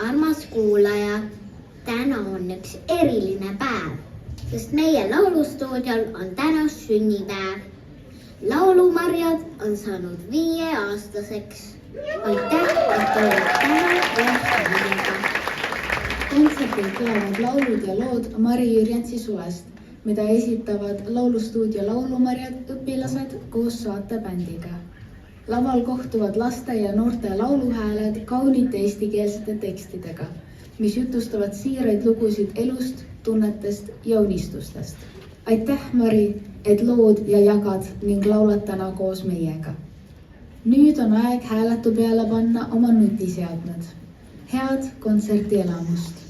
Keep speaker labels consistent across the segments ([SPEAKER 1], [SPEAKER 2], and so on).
[SPEAKER 1] armas kuulaja, täna on üks eriline päev, sest meie laulustuudiol on täna sünnipäev. Laulumarjad on saanud 5-aastaseks. Aitäh, et oled täna koos meiega.
[SPEAKER 2] Kontserdil tulevad laulud ja lood Mari Jürjensi suvest, mida esitavad laulustuudio laulumarjad õpilased koos saatebändiga. Laval kohtuvad laste ja noorte lauluhääled kaunite eestikeelsete tekstidega, mis jutustavad siiraid lugusid elust, tunnetest ja unistustest. Aitäh, Mari, et lood ja jagad ning laulad täna koos meiega. Nüüd on aeg hääletu peale panna oma nutiseadmed. Head kontserdielamust!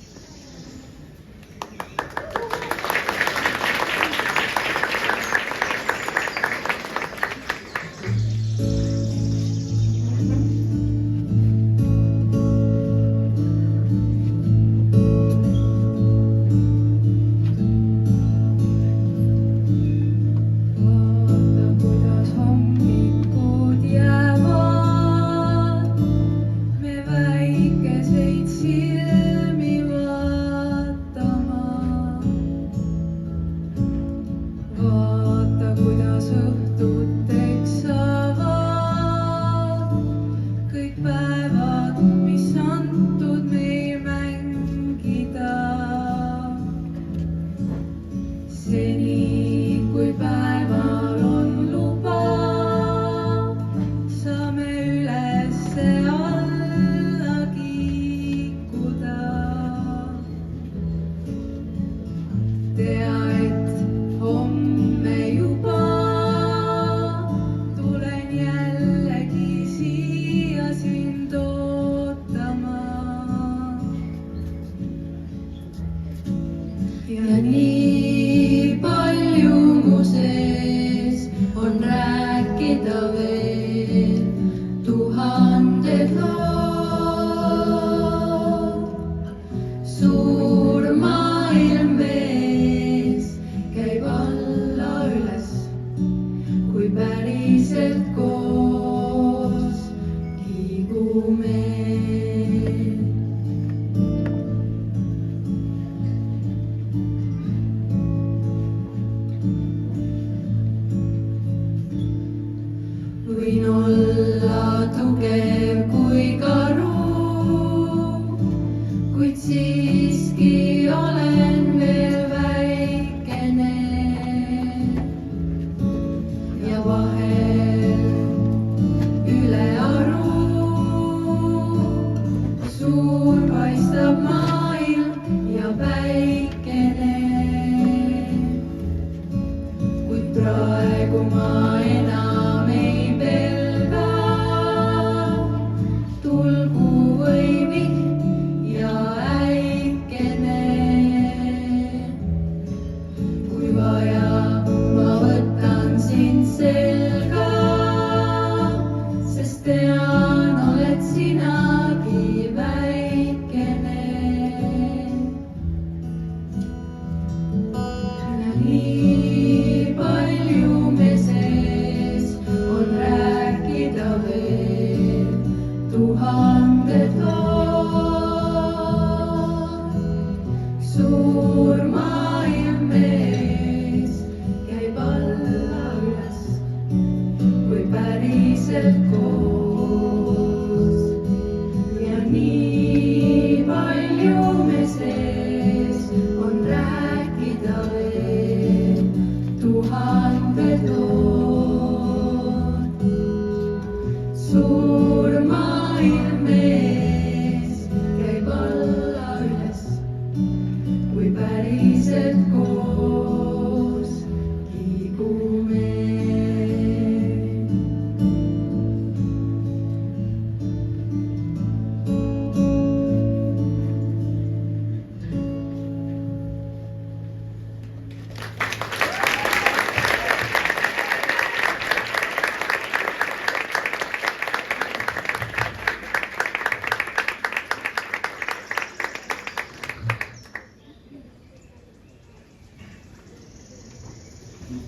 [SPEAKER 3] Ja nii palju mu sees on rääkida veel tuhanded lood. Suur maailm vees käib alla üles, kui päriselt koos liigume. Võin olla tugev kui karu, kuid siiski olen veel väikene. Ja vahel ülearu suur paistab maailm ja päikene. Kuid praegu ma enam ei pelga, tulgu või vihm ja äikene. Kui vaja, ma võtan sind selga, sest tean, oled sinagi väikene. Ja nii palju me sees on rääkida veel tuhanded lood. Suur maailm mees käib alla üles, kui päriselt koos. Ja nii palju me sees on rääkida veel tuhanded lood. Suur maailm mees käib alla üles, kui päriselt koos liigume.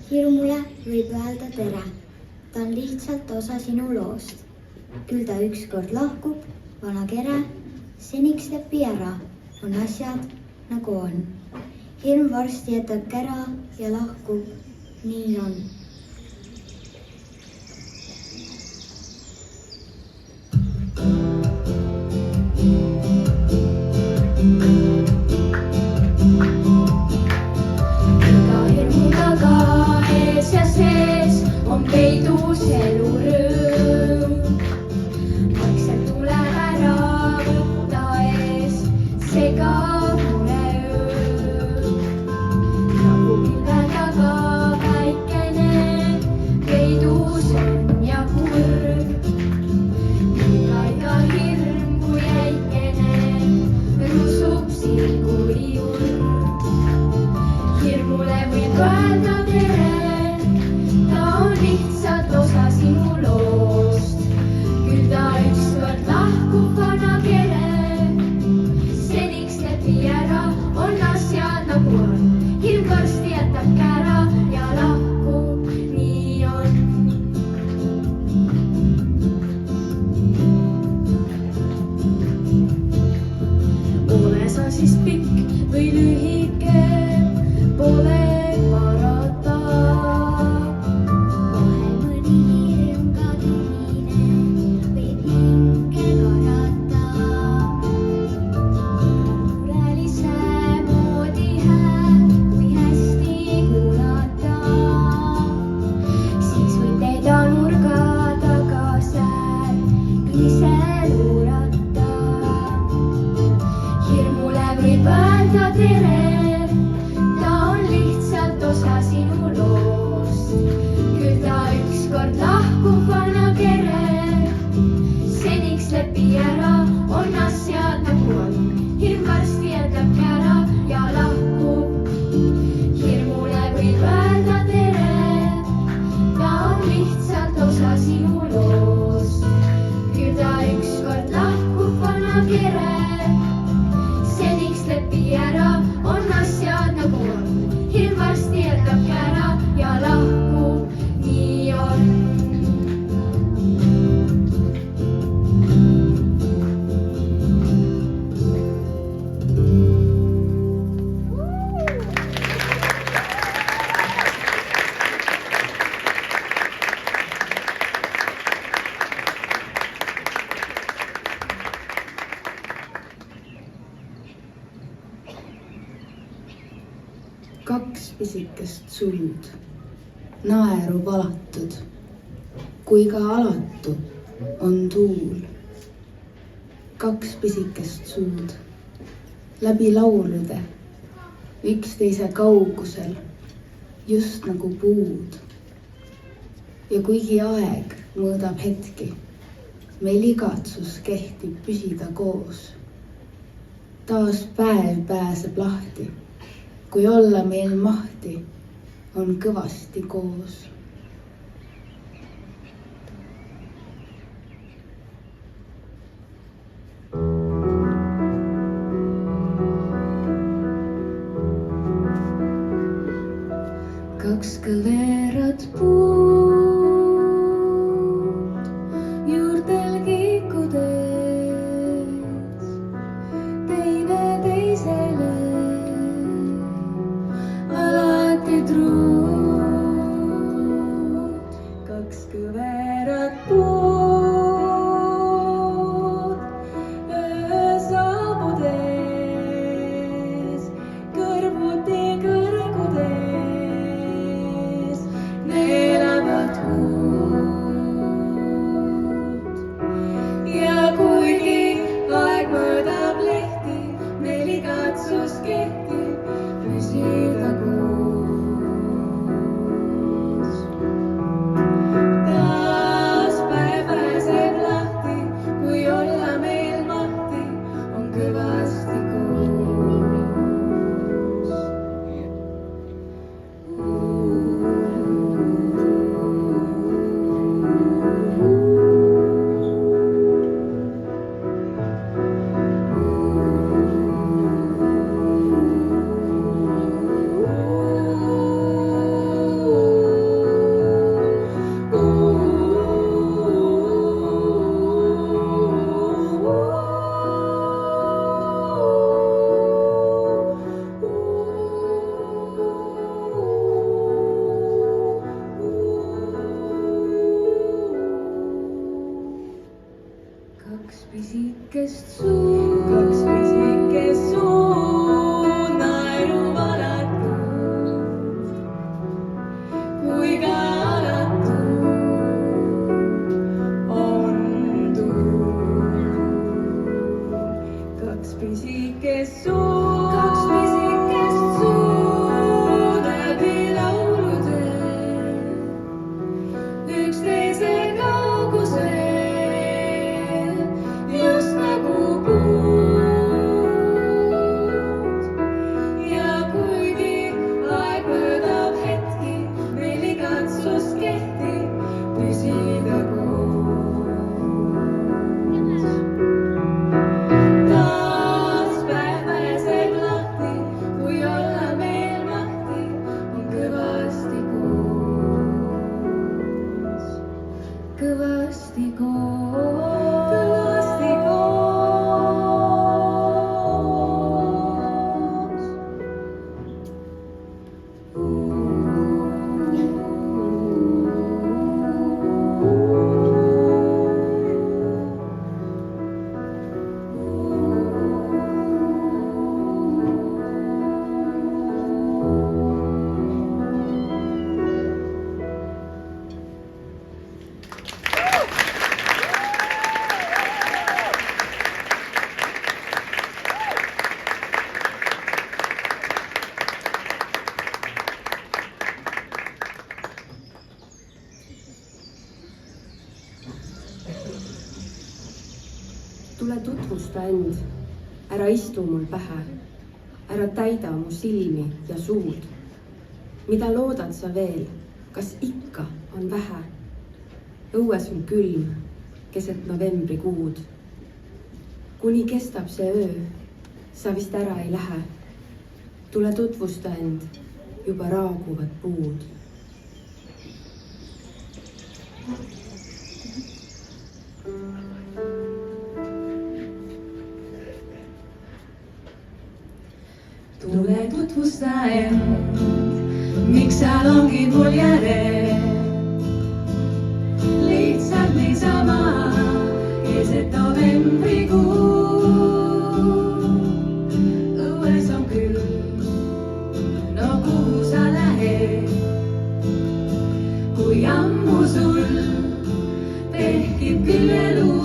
[SPEAKER 1] Hirmule võib öelda tere, ta on lihtsalt osa sinu loost. Küll ta ükskord lahkub, vana kere, Seniks lepi ära, on asjad nagu on. Hirm varsti jätab kära ja lahkub, nii on.
[SPEAKER 3] Iga hirmu taga ees ja sees on peidus elurõõm. Vaikselt tuleb ära võtta ees segav uneöö. Nagu pilve taga päikene peidus on ja kurb. Iga hirm kui äikene rusub silguli julm. Hirmule võib öelda tere, ta on lihtsalt osa sinu loost. Küll ta ükskord lahkub vana kere, seniks lepi ära, on asjad nagu on. Hirm varsti jätab kära ja lahkub, nii on. Ole sa siis pikk või lühike, pole parata.
[SPEAKER 1] Vahel mõni hirm ka tuline võib hinge karata. Murelise moodi hääl, kui hästi kuulata, siis võib leida nurga taga sääl, ise luurata. Hirmule võib öelda tere, ta on lihtsalt osa sinu loost. Küll ta ükskord lahkub vana kere, seniks lepi ära, on asjad nagu on. Hirm varsti jätab kära ja lahkub. Hirmule võib öelda tere, ta on lihtsalt osa sinu loost. Küll ta ükskord lahkub vana kere, seniks lepi ära, on asjad nagu on. Hirm varsti jätab kära ja lahkub, nii on.
[SPEAKER 2] Kaks pisikest suud, naeru valatud, kui ka alatu on tuul. Kaks pisikest suud, läbi laulude, üksteise kaugusel, just nagu puud. Ja kuigi aeg mõõdab hetki, meil igatsus kehtib püsida koos. Taas päev pääseb lahti, kui olla meil mahti, on kõvasti koos. Kaks kõverat puud juurtel kikudes, teine teisele. Alati truu
[SPEAKER 3] pisikest suud läbi laulutee, üksteise kaugusel, just nagu puud. Ja kuigi aeg möödab hetki, meil igatsus kehtib püsida koos. Taas päev pääseb lahti, kui olla meil mahti, on kõvasti koos. Kõvasti koos, kõvasti koos.
[SPEAKER 4] Tule tutvusta end, ära istu mul pähe, ära täida mu silmi ja suud. Mida loodad sa veel, kas ikka on vähe? Õues on külm, keset novembrikuud. Kuni kestab see öö, sa vist ära ei lähe. Tule tutvusta end, juba raaguvad puud.
[SPEAKER 3] Tule tutvusta end, miks sa longid mul järel. Lihtsalt niisama keset novembrikuu. Õues on külm, no kuhu sa lähed, kui ammu sul tehkib küljeluu.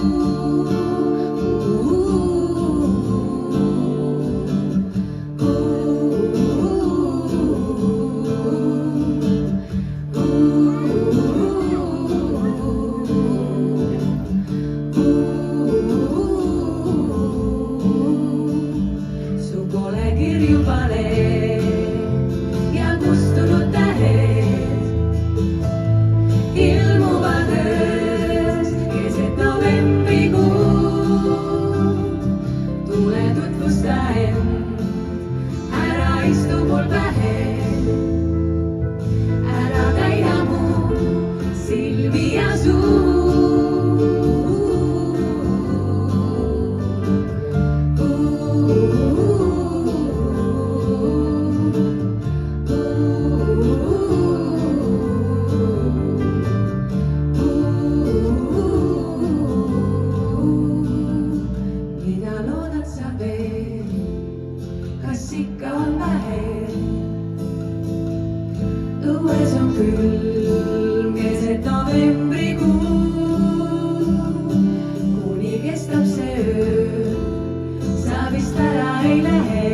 [SPEAKER 3] Õues on külm keset novembrikuu, kuni kestab see öö, sa vist ära ei lähe.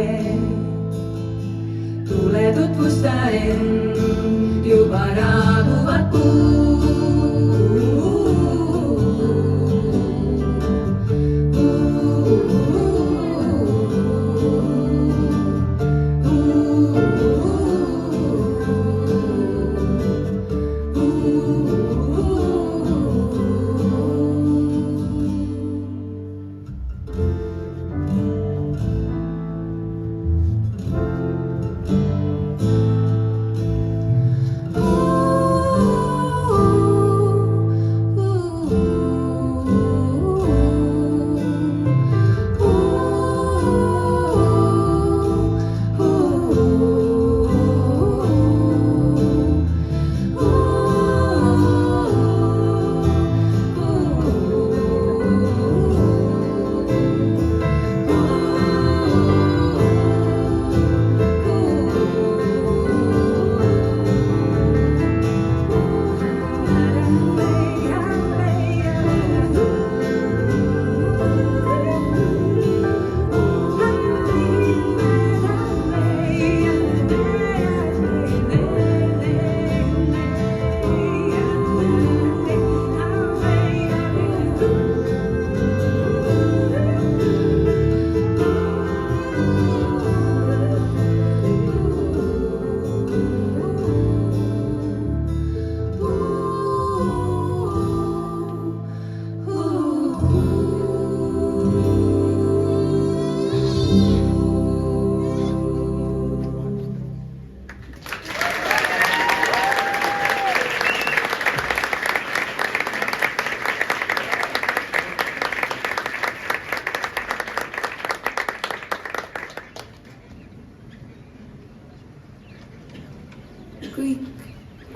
[SPEAKER 3] Tule tutvusta end, juba raaguvad puud.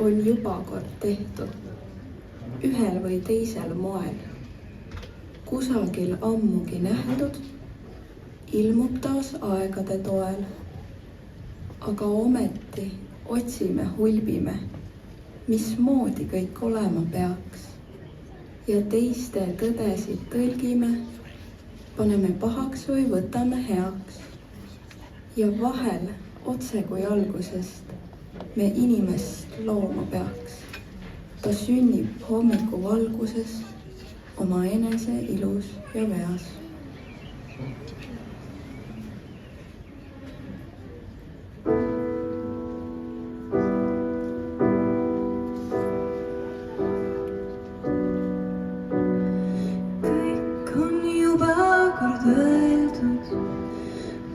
[SPEAKER 5] on juba kord tehtud, ühel või teisel moel. Kusagil ammugi nähdud, ilmub taas aegade toel. Aga ometi otsime, hulbime, mismoodi kõik olema peaks. Ja teiste tõdesid tõlgime, paneme pahaks või võtame heaks. Ja vahel, otse kui algusest, me inimest looma peaks. Ta sünnib hommikuvalguses, oma enese ilus ja veas.
[SPEAKER 3] Kõik on juba kord öeldud,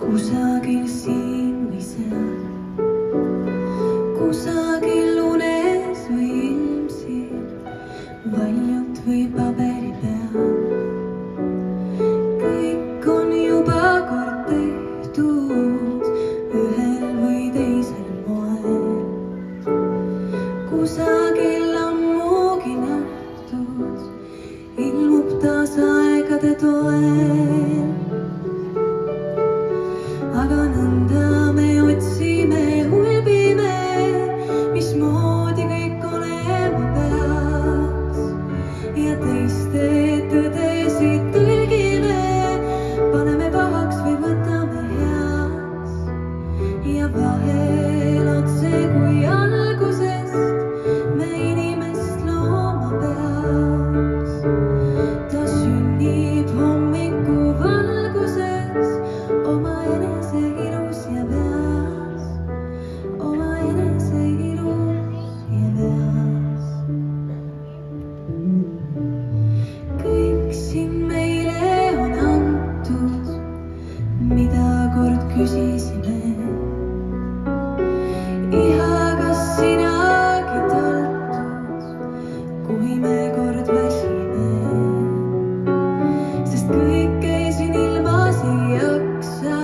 [SPEAKER 3] kusagil siin või seal, kusagil unes või ilmsil, valjult või paberi peal. Kõik on juba kord tehtud, ühel või teisel moel. Kusagil ammugi nähtud, ilmub taas aegade toel. Aga nõnda me otsime, hulbime, mismoodi kõik olema peaks. Ja teiste tõdesid tõlgime, paneme pahaks või võtame heaks. Ja vahel otse kui algusest me inimest looma peaks. Ta sünnib hommikuvalguses, oma enese ilus ja veas, oma enese ilus ja veas. Kõik siin meile on antud, mida kord küsisime. Iha, kas sinagi taltud, kui me kord väsime. Sest kõike siin ilmas ei jaksa,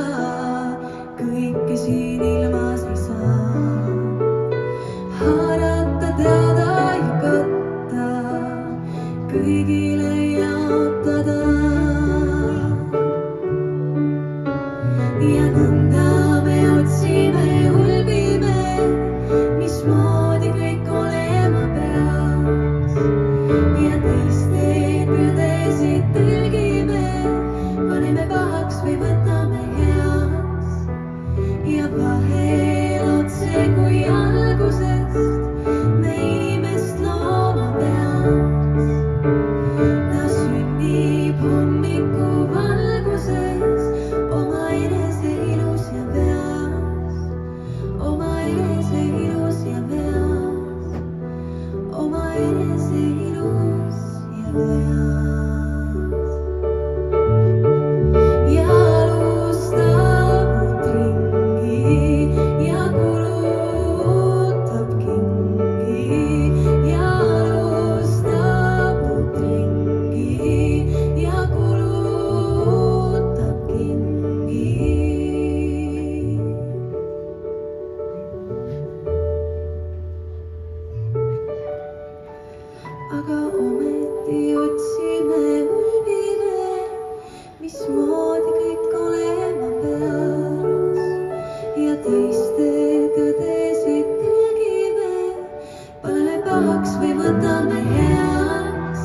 [SPEAKER 3] kõike siin ilmas ei saa. Haarata, teada ja katta, kõigile jaotada. Ja nõnda me otsime, hulbime, mismoodi kõik olema peaks. Ja teiste tõdesid tõlgime, paneme pahaks või võtame heaks. Ja vahel otse kui algusest me inimest looma peaks. Ta sünnib hommikuvalguses, oma enese ilus ja veas, oma enese ilus ja veas, oma enese ilus ja veas. Ja alustab ringi ja kulutab kingi. Ja alustab ringi ja kulutab kingi. Aga ometi otsime, hulbime, mismoodi kõik olema peaks. Ja teiste tõdesid tõlgime, paneme pahaks või võtame heaks.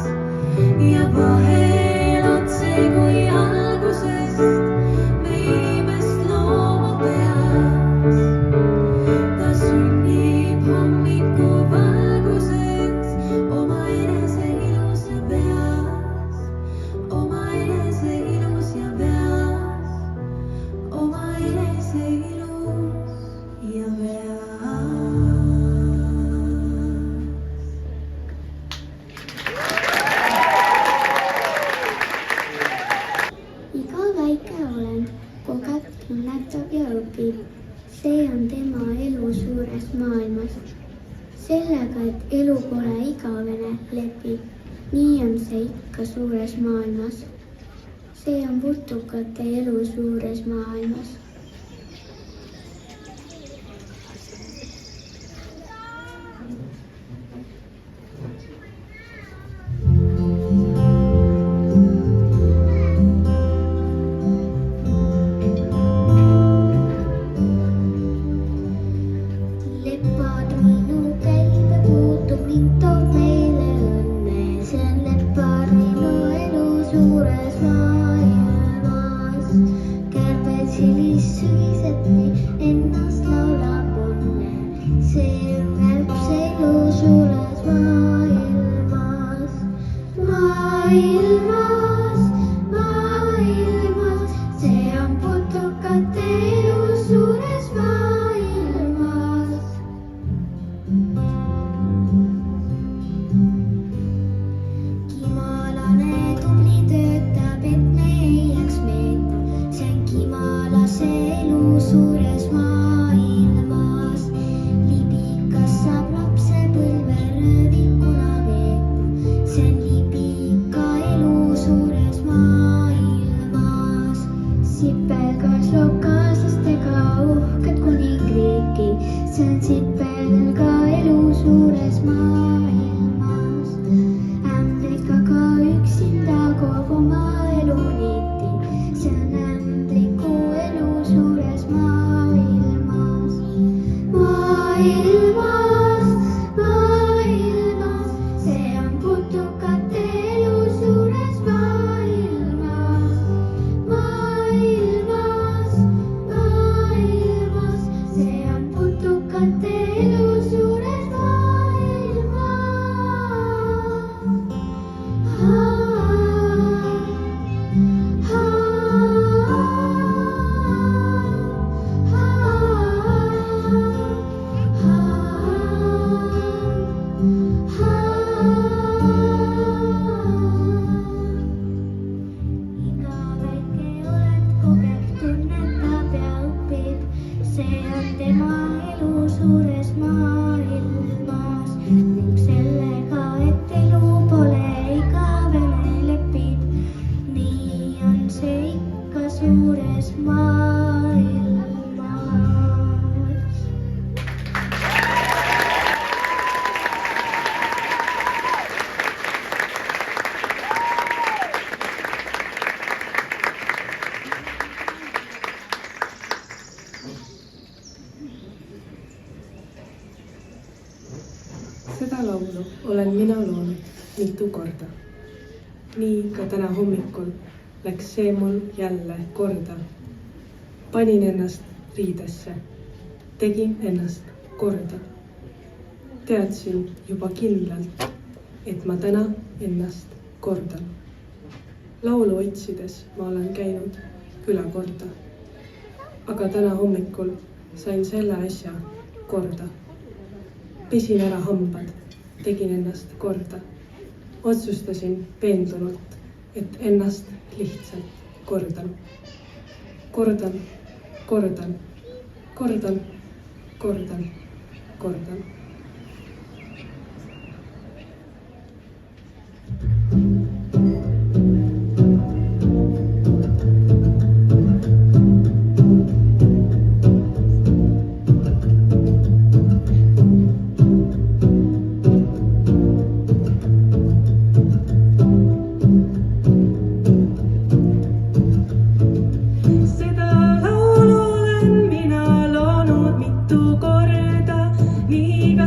[SPEAKER 3] Ja vahel otse kui algusest me inimest looma peaks. Ta sünnib hommikuvalguses, oma enese ilus ja veas, oma enese ilus ja veas, oma enese ilus ja veas.
[SPEAKER 1] iga väike olend kogeb, tunnetab ja õpib. See on tema elu suures maailmas. Sellega, et elu pole igavene, lepib. Nii on see ikka suures maailmas. See on putukate elu suures maailmas. sellist sügiseti ennast laulab õnne. See õnneb elu suures maailmas, maailmas, maailmas. See on putukate elu suures maailmas. Kimalane tubli töötab, et me ei jääks meeta. See on kimalase elu suures maailmas. Libikas saab lapsepõlve röövikuna veeta. See on libika elu suures maailmas. Sipelgas loob kaaslastega uhket kuningriiki. See on sipelga elu suures maailmas. Ämblikaga üksinda kogu oma elu niiti. See on ämbliku elu suures maailmas, maailmas, maailmas. See on putukate elu suures maailmas, maailmas, maailmas. See on putukate elu suures maailmas. Iga väike olend kogeb, tunnetab ja õpib. See on tema elu suures maailmas ning sellega, et elu pole igavene lepib. Nii on see ikka suures maailmas.
[SPEAKER 4] Seda laulu olen mina loonud mitu korda. Nii ka täna hommikul läks see mul jälle korda. Panin ennast riidesse, tegin ennast korda. Teadsin juba kindlalt, et ma täna ennast kordan. Laulu otsides ma olen käinud külakorda. Aga täna hommikul sain selle asja korda. Pesin ära hambad, tegin ennast korda. Otsustasin veendunult, et ennast lihtsalt kordan. Kordan, kordan, kordan, kordan, kordan. Seda laulu olen mina loonud mitu korda, nii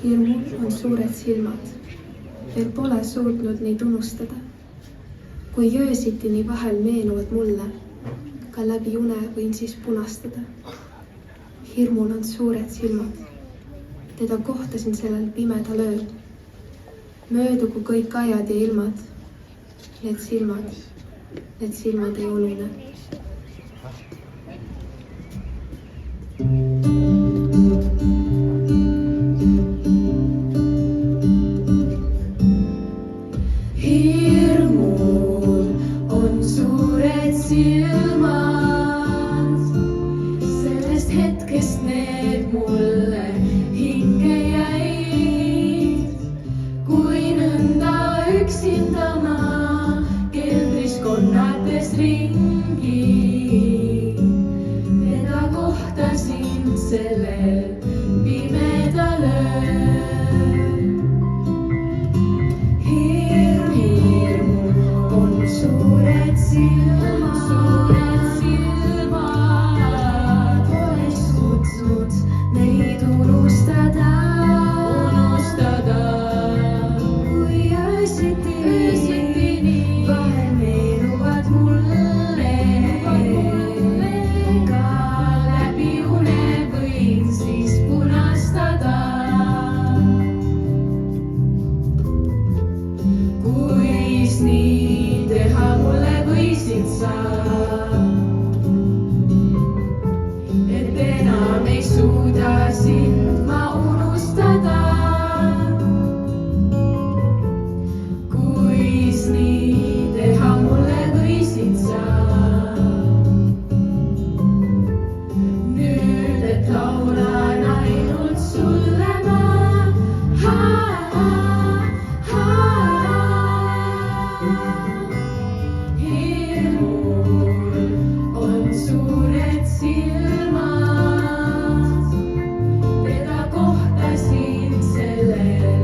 [SPEAKER 6] Hirmul on suured silmad, veel pole suutnud neid unustada. Kui öösitini vahel meenuvad mulle, ka läbi une võin siis punastada. Hirmul on suured silmad, teda kohtasin sellel pimedal ööl. Möödugu kõik ajad ja ilmad, need silmad ei unune.
[SPEAKER 3] Hirmul on suured silmad, sellest hetkest need mulle hinge jäid. Kui nõnda üksinda ma keldris konnates ringi, teda kohtasin sellel pimedal ööl. Hirmul on suured silmad, oleks kutsunud neid unustada. Kui öösitini vahel meenuvad mulle, ka läbi une võin siis punastada. Kuis nii teha mulle võisid sa, et enam ei suuda sind ma unustada. Kuis nii teha mulle võisid sa, nüüd et laulan ainult sulle ma. Hirmul on suured silmad, teda kohtasin sellel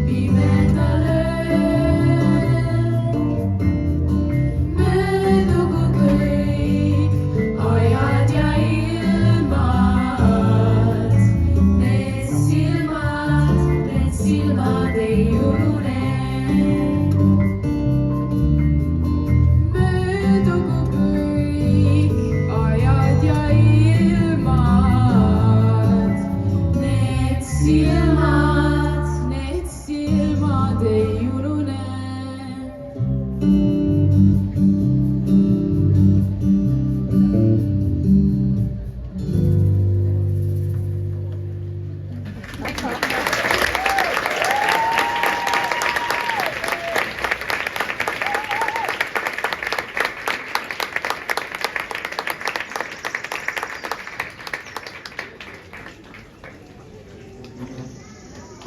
[SPEAKER 3] pimedal ööl. Möödugu kõik ajad ja ilmad, need silmad ei unune. Möödugu kõik ajad ja ilmad, need silmad ei unune.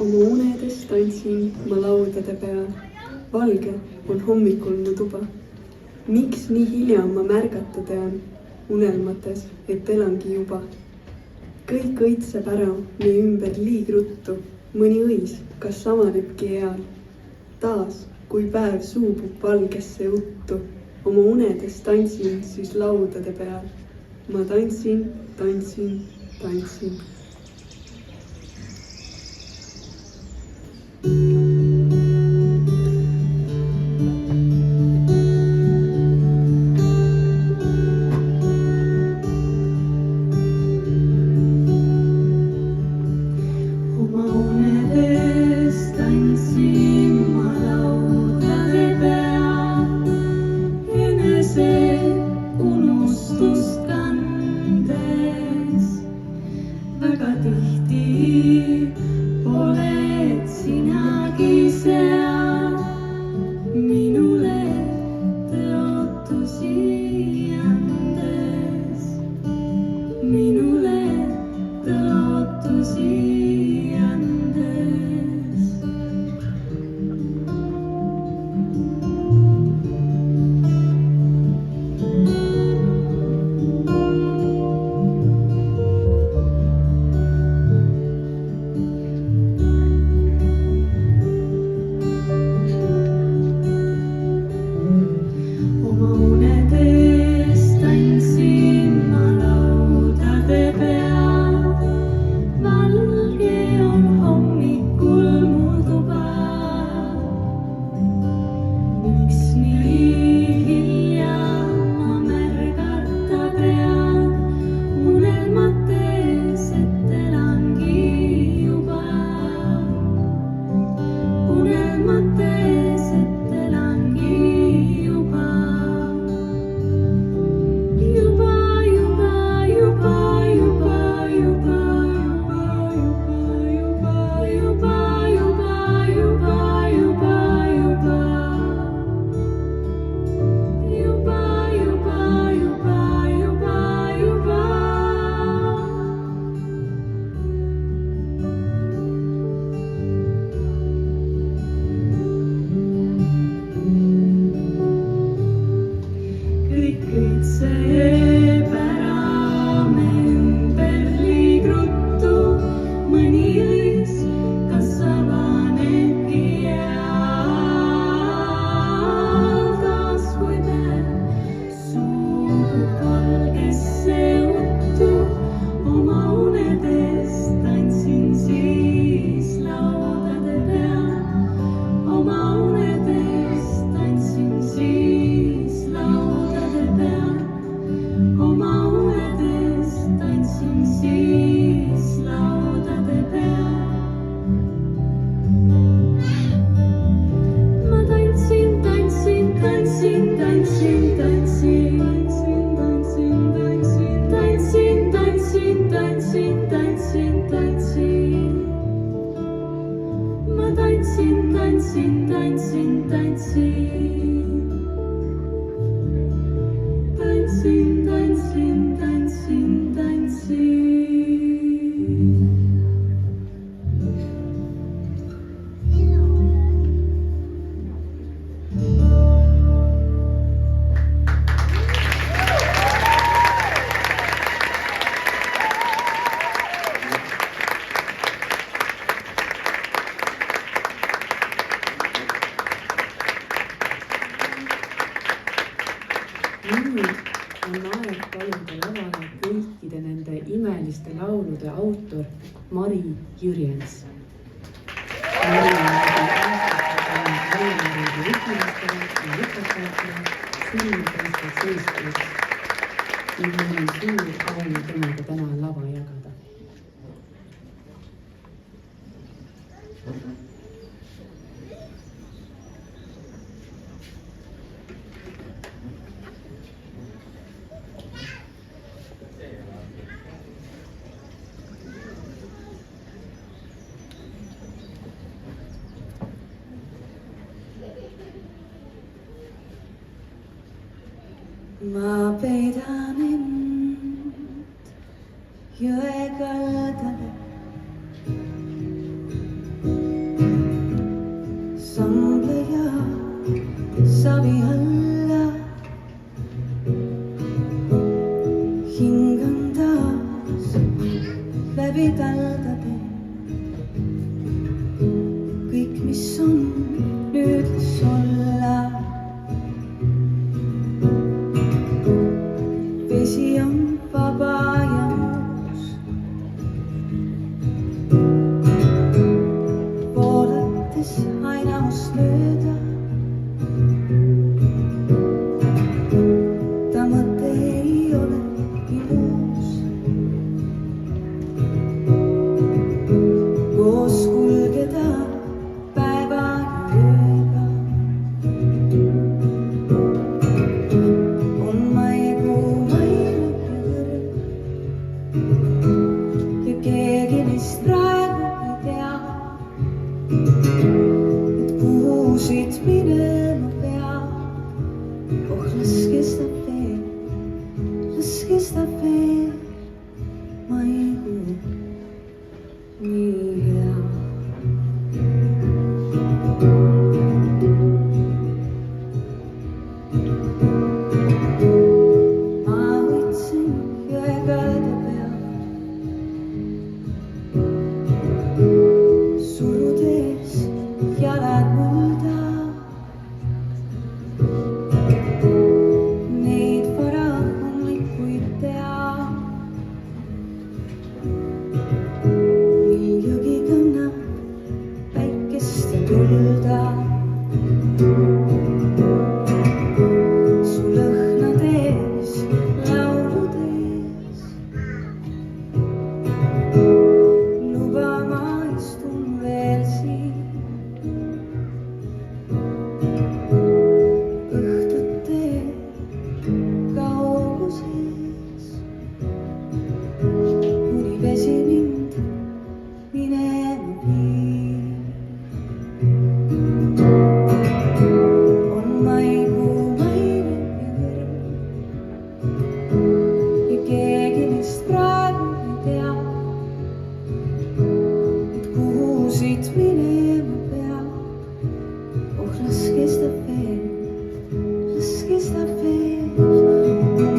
[SPEAKER 7] Oma unedes tantsin ma laudade peal, valge on hommikul mu tuba. Miks nii hilja ma märgata tean, unelmates, et elangi juba. Kõik õitseb ära meie ümber liigruttu, mõni õis, kas samanebki eal. Taas, kui päev suubub valgesse uttu, oma unedes tantsin siis laudade peal. Ma tantsin.
[SPEAKER 3] Oma unedes tantsin ma laudade peal, enese unustust kandes.
[SPEAKER 4] suvaliste laulude autor Mari Jürjens. Mari on Väljamariigi õpilastele ja õpetajatele silmipõisteks eeskujuks ning meil on suur au temaga täna lava jagada.
[SPEAKER 8] Ma peidan end jõe kaldale, sambleja savi alla, hingan taas läbi taldade. Kõik, mis on, nüüd las olla. Vesi on vaba ja nõus, voolates aina must mööda. Ta mõte ei ole nii muus, koos kulgeda päeva ja ööga. On maigu ja keegi neist praegu ei tea, et kuhu siit minema peab. Oh, las kestab veel, maigu nii hea. Ma võtsin jõe kalda peal, surudes jalad mulda. Neid varahommikuid teab, mil jõgi kannab päikest ja tulda. Su lõhnades, lauludes, luba ma istun veel siin. Õhtute kauguses, kuni vesi mind minema viib. On maikuu maine ja kõrv ja keegi neist praegu ei tea, et kuhu siit minema peab. Oh, las kestab veel,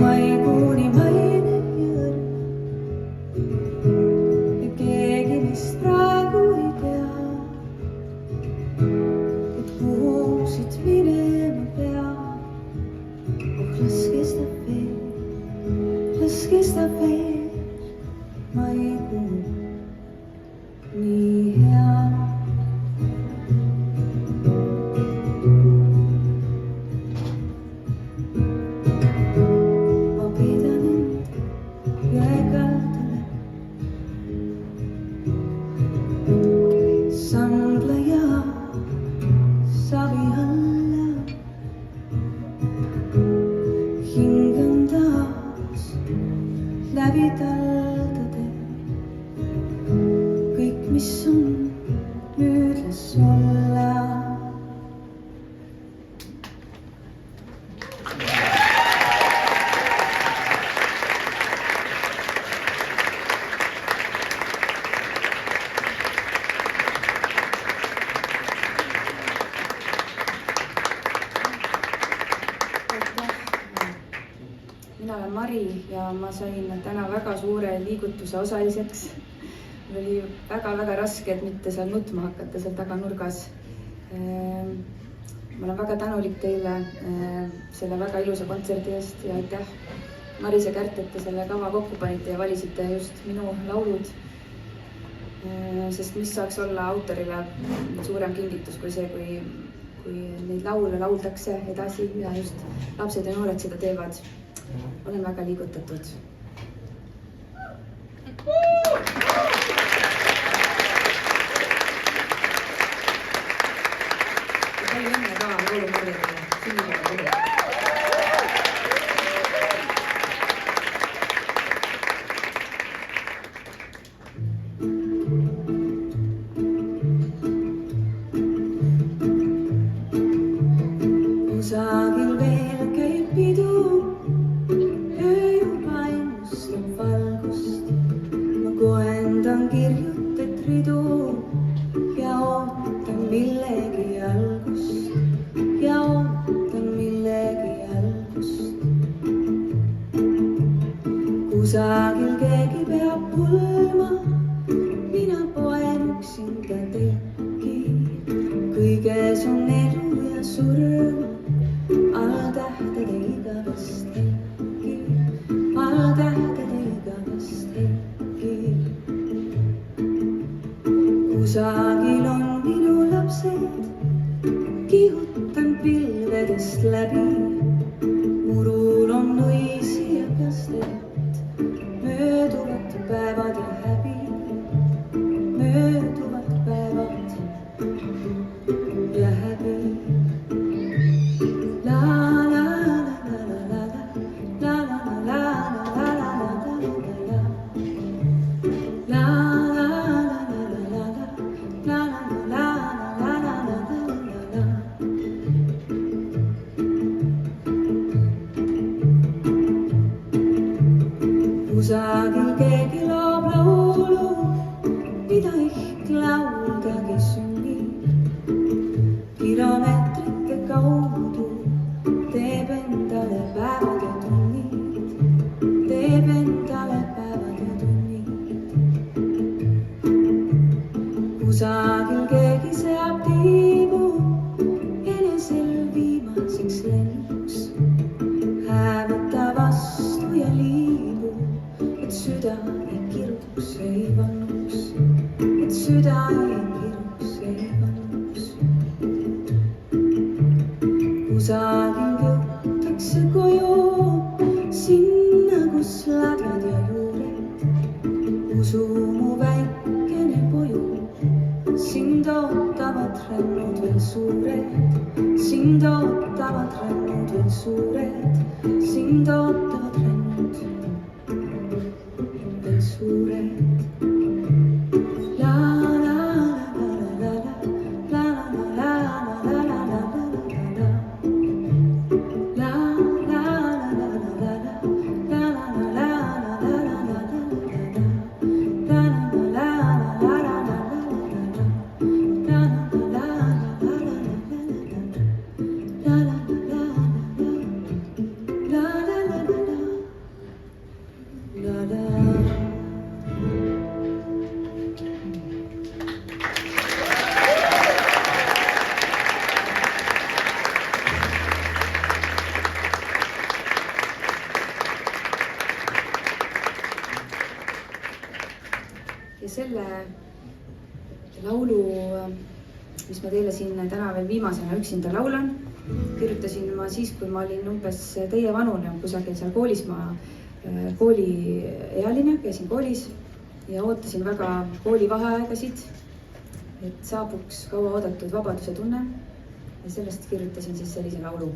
[SPEAKER 8] maikuuni maine ja kõrv ja keegi neist praegu ei tea, et kuhu siit minema peab. Oh, las kestab veel, maikuu nii hea. Ma peidan end jõe kaldale, sambleja savi alla, hingan taas läbi taldade. Kõik, mis on, nüüd las olla.
[SPEAKER 4] Mina olen Mari ja ma sain täna väga suure liigutuse osaliseks. Mul oli väga-väga raske, et mitte seal nutma hakata seal taganurgas. Ma olen väga tänulik teile selle väga ilusa kontserdi eest ja aitäh
[SPEAKER 9] Maris ja Kärt, et te selle kava kokku panite ja valisite just minu laulud. Sest mis saaks olla autorile suurem kingitus kui see, kui neid laule lauldakse edasi ja just lapsed ja noored seda teevad. Olen väga liigutatud. Palju õnne ka laulumarjadele sünnipäeva puhul.
[SPEAKER 8] Kusagil veel käib pidu, öö juba ennustab valgust. Ma kohendan kirjutet ridu ja ootan millegi algust. Ja ootan millegi algust. Kusagil keegi peab pulma, mina poen üksinda tekki. Kõiges on elu ja surm, alltähtede igavest hetki. Alltähtede igavest hetki. Kusagil on minu lapsed, kihutan pilvedest läbi. Murul on nõisi ja kastet, mööduvad päevad ja häbi. Mööduvad päevad ja häbi. La la la la la la la la la la la la la. La la la la la la la la la la la. Kusagil keegi loob laulu, mida ehk lauldagi sünnib. Kilomeetrite kaudu teeb endale päevad ja tunnid. Teeb endale päevad ja tunnid. Kusagil keegi seab tiibu enesel viimaseks lennuks. Häävõta vastu ja liibu, et süda ei kiruks, ei vannuks. Et süda ei kiruks, ei vannuks. Kusagil jõutakse koju, sinna, kus ladvad ja juured. Usu mu väikene poju, sind ootavad rännud veel suured. Sind ootavad rännud veel suured. Sind ootavad rännud veel suured. La la la la la la la la la la la la. La la la la la la la la la la la la. La la la la la la la. La la la la la la. La la la la la la la.
[SPEAKER 9] Ja selle laulu, mis ma teile siin täna veel viimasena üksinda laulan, kirjutasin ma siis, kui ma olin umbes teie vanune, kusagil seal koolis. Ma kooliealine, käisin koolis ja ootasin väga koolivaheaegasid, et saabuks kaua oodatud vabaduse tunne. Ja sellest kirjutasin siis sellise laulu.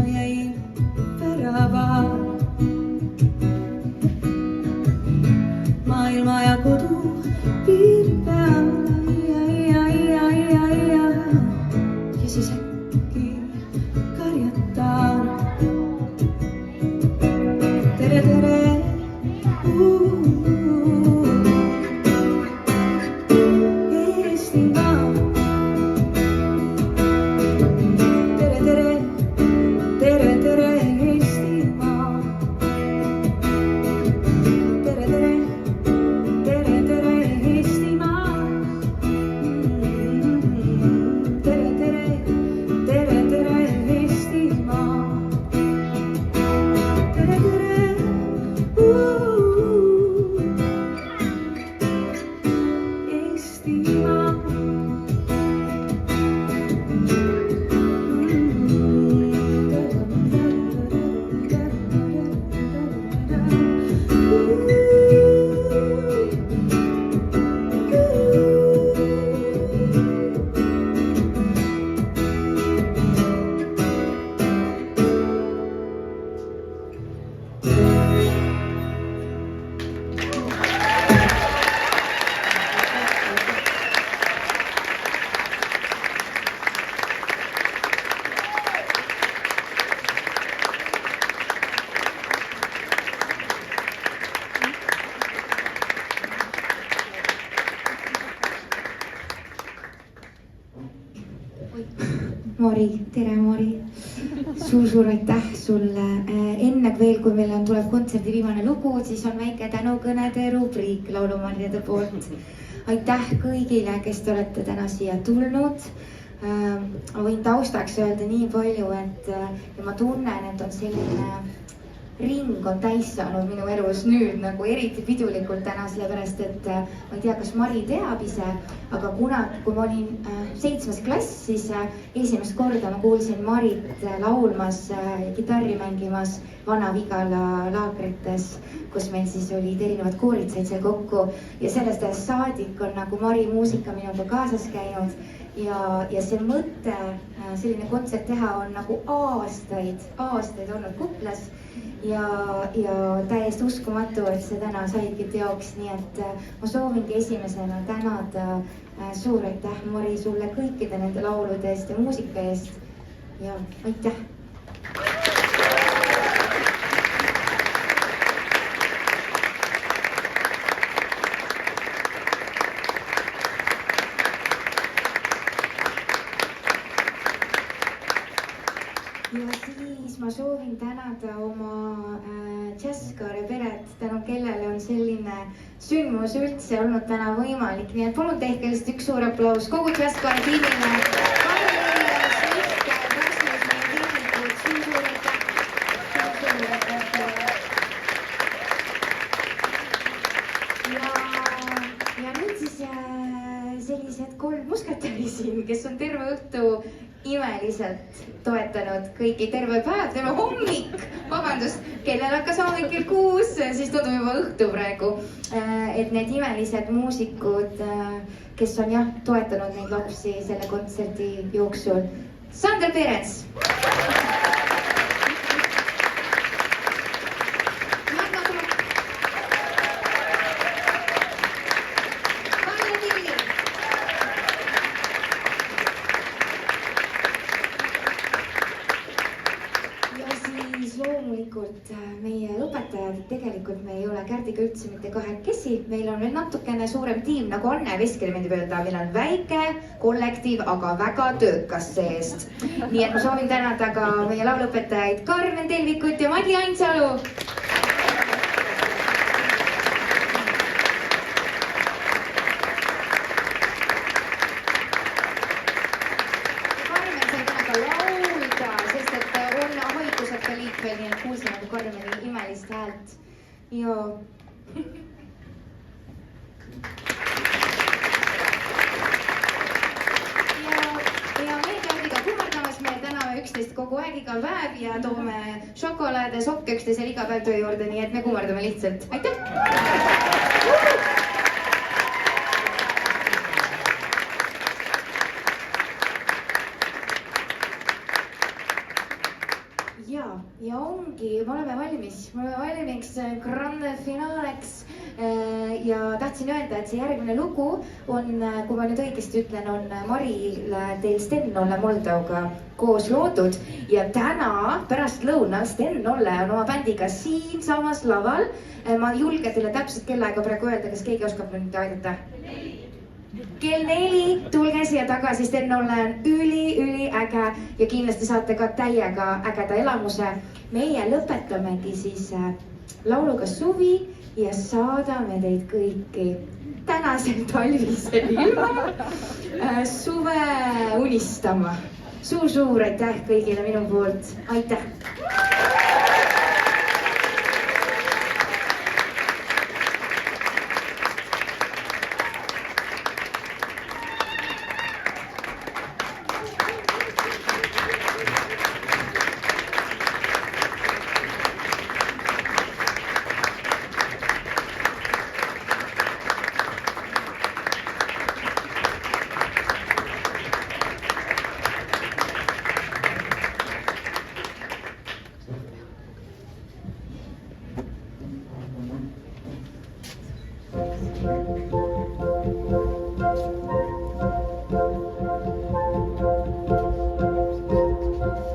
[SPEAKER 8] ma jäin värava. Maailma ja kodu piiri peal. Ja siis äkki karjatan. Tere, tere. Eestimaa. Tere, tere. Tere, tere, Eestimaa. Tere, tere. Tere, tere, Eestimaa. Tere, tere. Tere, tere, Eestimaa. Tere, tere. Eestimaa.
[SPEAKER 10] Mari, tere Mari. Suur aitäh sulle. Enne veel, kui meil tuleb kontserdi viimane lugu, siis on väike tänukõnede rubriik laulumarjade poolt. Aitäh kõigile, kes te olete täna siia tulnud. Ma võin taustaks öelda nii palju, et ma tunnen, et on selline ring on täis saanud minu elus nüüd nagu eriti pidulikult täna, sellepärast et ma ei tea, kas Mari teab ise, aga kui ma olin 7. klass, siis esimest korda ma kuulsin Marit laulmas, kitarri mängimas Vana-Vigala laagrites, kus meil siis olid erinevad koorid said seal kokku ja sellest ajast saadik on nagu Mari muusika minuga kaasas käinud ja see mõte selline kontsert teha on nagu aastaid olnud kuklas ja täiesti uskumatu, et see täna saigi teoks, nii et ma soovingi esimesena tänada suur aitäh Mari sulle kõikide nende laulude eest ja muusika eest ja aitäh! Ja siis ma soovin tänada oma Džässkaare peret, tänu kellele on selline sündmus üldse olnud täna võimalik. Nii et palun tehke lihtsalt üks suur aplaus kogu Džässkaare tiimile. Ja nüüd siis sellised 3 musketäri siin, kes on terve õhtu imeliselt toetanud kõiki terve päev, terve hommik, vabandust, kellel hakkas hommik kell 6, siis tundub juba õhtu praegu. Et need imelised muusikud, kes on jah, toetanud neid lapsi selle kontserdi jooksul. Sander Perens. Loomulikult meie õpetajad, tegelikult me ei ole Kärdiga üldse mitte kahekesi, meil on veel natukene suurem tiim, nagu Anne Vesker meeldib öelda, meil on väike kollektiiv, aga väga töökas seest. Nii et ma soovin tänada ka meie lauluõpetajaid Karmen Telvikut ja Madi Ainsalu. Nii et kuulsin nagu Karmeni imelist häält ja meie Kärdiga kummardamas, me täname üksteist kogu aeg iga päev ja toome šokolaade, sokke üksteisele iga päev töö juurde, nii et me kummardame lihtsalt. Aitäh! ja ongi, me oleme valmis grande finaaleks ja tahtsin öelda, et see järgmine lugu on, kui ma nüüd õigesti ütlen, on Marile teil Sten-Olle Moldauga koos loodud ja täna pärastlõunal Sten-Olle on oma bändiga siinsamas laval. Ma ei julge teile täpselt kellaaega praegu öelda, kas keegi oskab nüüd aidata? Kell 4, tulge siia tagasi, Sten-Olle on üliäge ja kindlasti saate ka täiega ägeda elamuse. Meie lõpetamegi siis lauluga Suvi ja saadame teid kõiki tänasel talvisel ilmal suve unistama. Suur aitäh kõigile minu poolt, aitäh!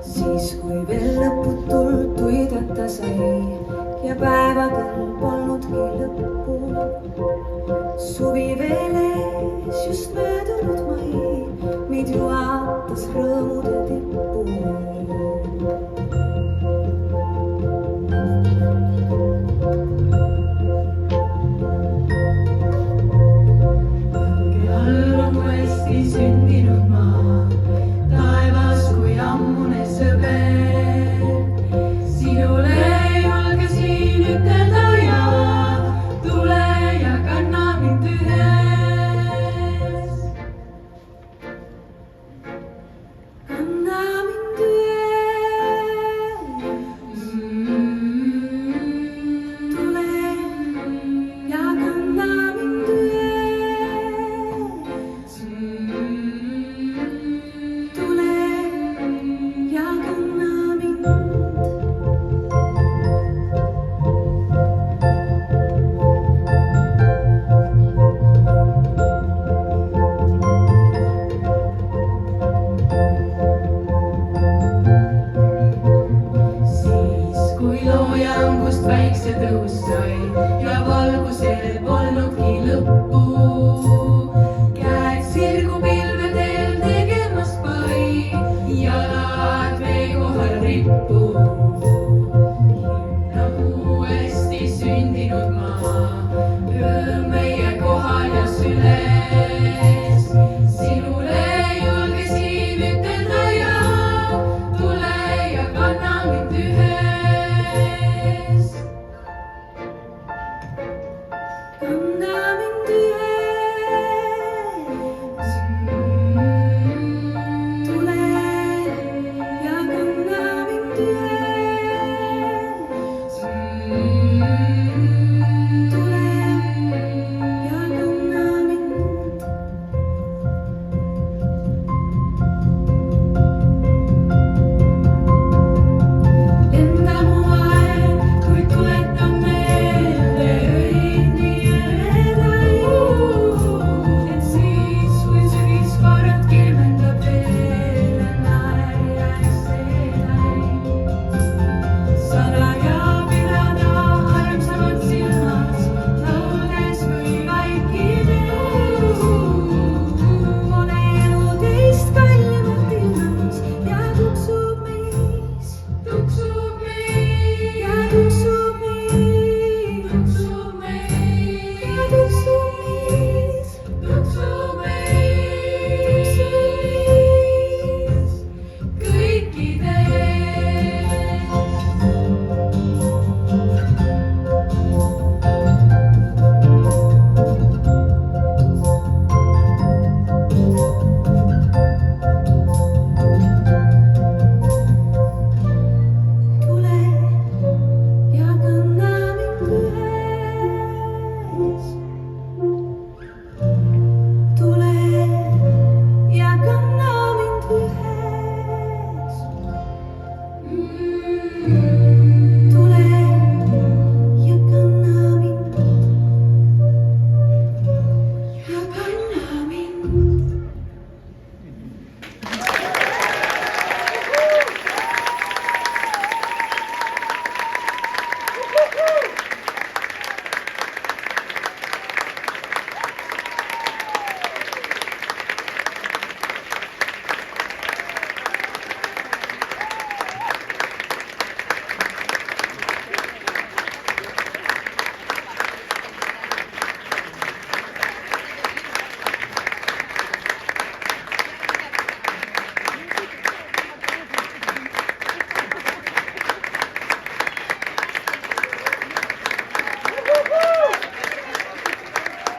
[SPEAKER 8] Siis kui veel lõputult tuidata sai ja päevadel polnudki lõppu. Suvi veel ees just möödunud mai, meid juhatas rõõmude tippu. All on uuesti sündinud maa, taevas kui ammune sõber. Sinule julgesin ütelda ja tule ja kanna mind ühes. Kanna mind ühes. Tule ja kanna mind ühes. Tule ja kanna mind. Siis kui loojangust väikse tõus sai ja valgusel polnudki lõppu, käed sirgu pilvedel tegemas pai, jalad vee kohal rippu.